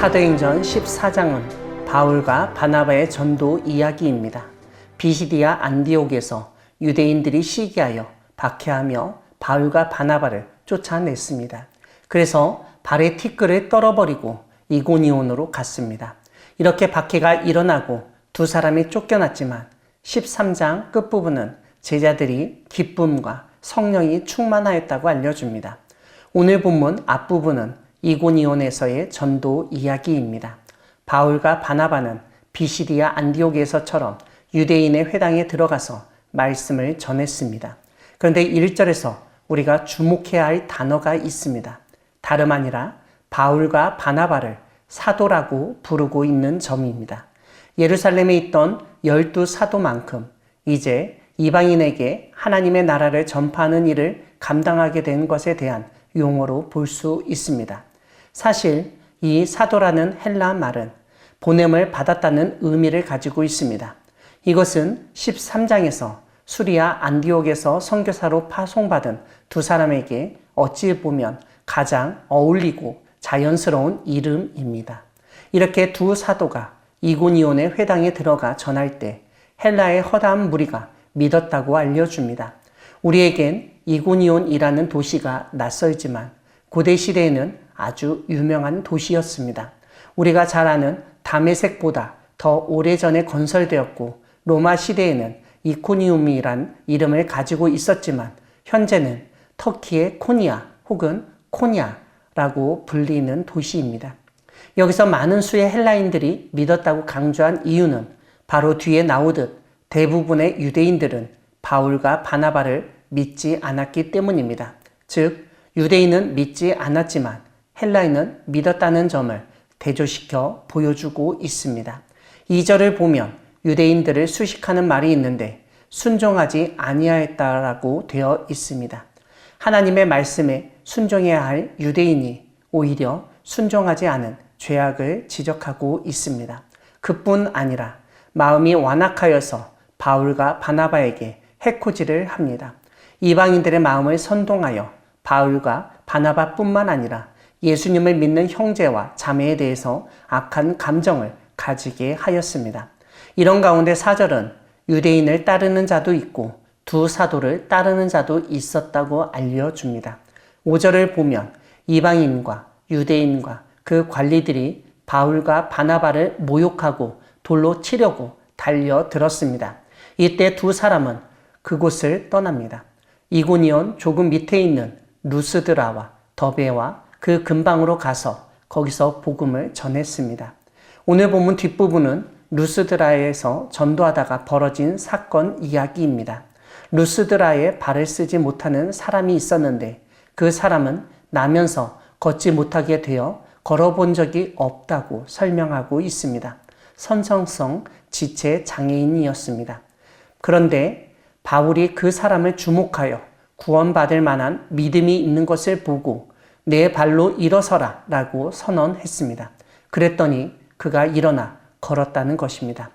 사도행전 14장은 바울과 바나바의 전도 이야기입니다. 비시디아 안디옥에서 유대인들이 시기하여 박해하며 바울과 바나바를 쫓아냈습니다. 그래서 발에 티끌을 떨어버리고 이고니온으로 갔습니다. 이렇게 박해가 일어나고 두 사람이 쫓겨났지만 13장 끝부분은 제자들이 기쁨과 성령이 충만하였다고 알려줍니다. 오늘 본문 앞부분은 이고니온에서의 전도 이야기입니다. 바울과 바나바는 비시디아 안디옥에서처럼 유대인의 회당에 들어가서 말씀을 전했습니다. 그런데 1절에서 우리가 주목해야 할 단어가 있습니다. 다름 아니라 바울과 바나바를 사도라고 부르고 있는 점입니다. 예루살렘에 있던 12사도만큼 이제 이방인에게 하나님의 나라를 전파하는 일을 감당하게 된 것에 대한 용어로 볼 수 있습니다. 사실 이 사도라는 헬라 말은 보냄을 받았다는 의미를 가지고 있습니다. 이것은 13장에서 수리아 안디옥에서 선교사로 파송받은 두 사람에게 어찌 보면 가장 어울리고 자연스러운 이름입니다. 이렇게 두 사도가 이고니온의 회당에 들어가 전할 때 헬라의 허다한 무리가 믿었다고 알려줍니다. 우리에겐 이고니온이라는 도시가 낯설지만 고대 시대에는 아주 유명한 도시였습니다. 우리가 잘 아는 다메섹보다 더 오래전에 건설되었고 로마 시대에는 이코니움이란 이름을 가지고 있었지만 현재는 터키의 코니아 혹은 코냐라고 불리는 도시입니다. 여기서 많은 수의 헬라인들이 믿었다고 강조한 이유는 바로 뒤에 나오듯 대부분의 유대인들은 바울과 바나바를 믿지 않았기 때문입니다. 즉 유대인은 믿지 않았지만 헬라인은 믿었다는 점을 대조시켜 보여주고 있습니다. 2절을 보면 유대인들을 수식하는 말이 있는데 순종하지 아니하였다라고 되어 있습니다. 하나님의 말씀에 순종해야 할 유대인이 오히려 순종하지 않은 죄악을 지적하고 있습니다. 그뿐 아니라 마음이 완악하여서 바울과 바나바에게 해코지를 합니다. 이방인들의 마음을 선동하여 바울과 바나바뿐만 아니라 예수님을 믿는 형제와 자매에 대해서 악한 감정을 가지게 하였습니다. 이런 가운데 4절은 유대인을 따르는 자도 있고 두 사도를 따르는 자도 있었다고 알려줍니다. 5절을 보면 이방인과 유대인과 그 관리들이 바울과 바나바를 모욕하고 돌로 치려고 달려들었습니다. 이때 두 사람은 그곳을 떠납니다. 이고니온 조금 밑에 있는 루스드라와 더베와 그 근방으로 가서 거기서 복음을 전했습니다. 오늘 본문 뒷부분은 루스드라에서 전도하다가 벌어진 사건 이야기입니다. 루스드라에 발을 쓰지 못하는 사람이 있었는데 그 사람은 나면서 걷지 못하게 되어 걸어본 적이 없다고 설명하고 있습니다. 선천성 지체 장애인이었습니다. 그런데 바울이 그 사람을 주목하여 구원받을 만한 믿음이 있는 것을 보고 내 발로 일어서라 라고 선언했습니다. 그랬더니 그가 일어나 걸었다는 것입니다.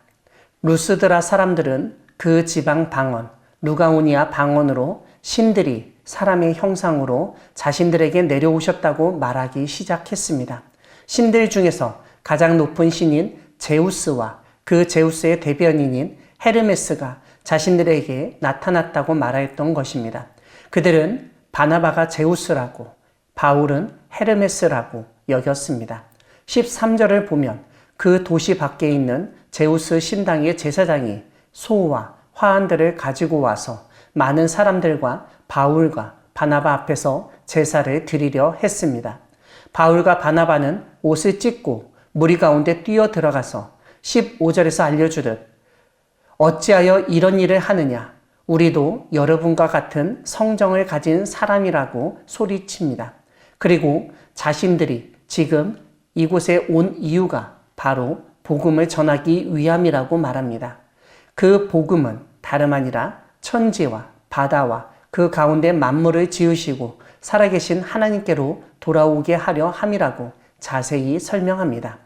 루스드라 사람들은 그 지방 방언, 루가오니아 방언으로 신들이 사람의 형상으로 자신들에게 내려오셨다고 말하기 시작했습니다. 신들 중에서 가장 높은 신인 제우스와 그 제우스의 대변인인 헤르메스가 자신들에게 나타났다고 말하였던 것입니다. 그들은 바나바가 제우스라고 바울은 헤르메스라고 여겼습니다. 13절을 보면 그 도시 밖에 있는 제우스 신당의 제사장이 소와 화환들을 가지고 와서 많은 사람들과 바울과 바나바 앞에서 제사를 드리려 했습니다. 바울과 바나바는 옷을 찢고 무리 가운데 뛰어 들어가서 15절에서 알려주듯 어찌하여 이런 일을 하느냐? 우리도 여러분과 같은 성정을 가진 사람이라고 소리칩니다. 그리고 자신들이 지금 이곳에 온 이유가 바로 복음을 전하기 위함이라고 말합니다. 그 복음은 다름 아니라 천지와 바다와 그 가운데 만물을 지으시고 살아계신 하나님께로 돌아오게 하려 함이라고 자세히 설명합니다.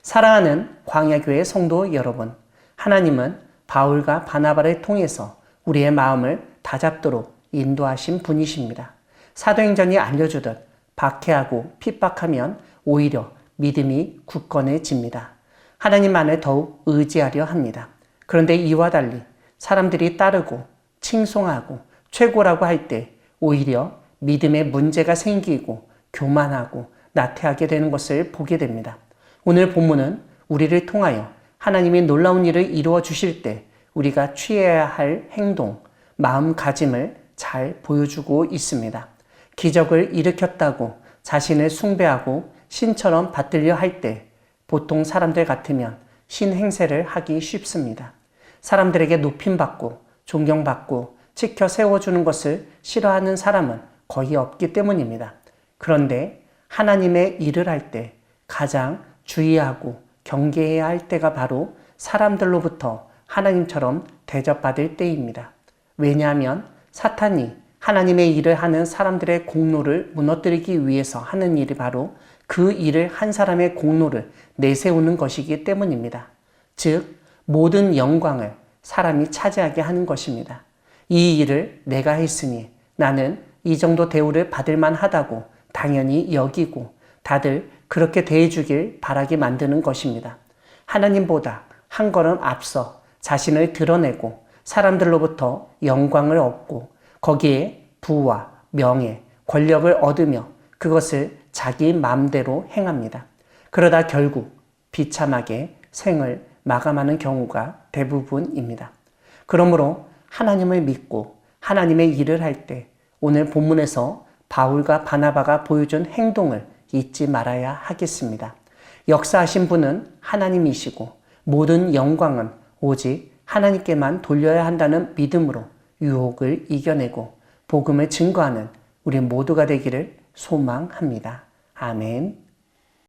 사랑하는 광야교회 성도 여러분, 하나님은 바울과 바나바를 통해서 우리의 마음을 다잡도록 인도하신 분이십니다. 사도행전이 알려주듯 박해하고 핍박하면 오히려 믿음이 굳건해집니다. 하나님만을 더욱 의지하려 합니다. 그런데 이와 달리 사람들이 따르고 칭송하고 최고라고 할 때 오히려 믿음에 문제가 생기고 교만하고 나태하게 되는 것을 보게 됩니다. 오늘 본문은 우리를 통하여 하나님이 놀라운 일을 이루어 주실 때 우리가 취해야 할 행동, 마음가짐을 잘 보여주고 있습니다. 기적을 일으켰다고 자신을 숭배하고 신처럼 받들려 할 때 보통 사람들 같으면 신 행세를 하기 쉽습니다. 사람들에게 높임받고 존경받고 지켜 세워주는 것을 싫어하는 사람은 거의 없기 때문입니다. 그런데 하나님의 일을 할 때 가장 주의하고 경계해야 할 때가 바로 사람들로부터 하나님처럼 대접받을 때입니다. 왜냐하면 사탄이 하나님의 일을 하는 사람들의 공로를 무너뜨리기 위해서 하는 일이 바로 그 일을 한 사람의 공로를 내세우는 것이기 때문입니다. 즉, 모든 영광을 사람이 차지하게 하는 것입니다. 이 일을 내가 했으니 나는 이 정도 대우를 받을 만하다고 당연히 여기고 다들 그렇게 대해주길 바라게 만드는 것입니다. 하나님보다 한 걸음 앞서 자신을 드러내고 사람들로부터 영광을 얻고 거기에 부와 명예, 권력을 얻으며 그것을 자기 마음대로 행합니다. 그러다 결국 비참하게 생을 마감하는 경우가 대부분입니다. 그러므로 하나님을 믿고 하나님의 일을 할 때 오늘 본문에서 바울과 바나바가 보여준 행동을 잊지 말아야 하겠습니다. 역사하신 분은 하나님이시고 모든 영광은 오직 하나님께만 돌려야 한다는 믿음으로 유혹을 이겨내고 복음을 증거하는 우리 모두가 되기를 소망합니다. 아멘.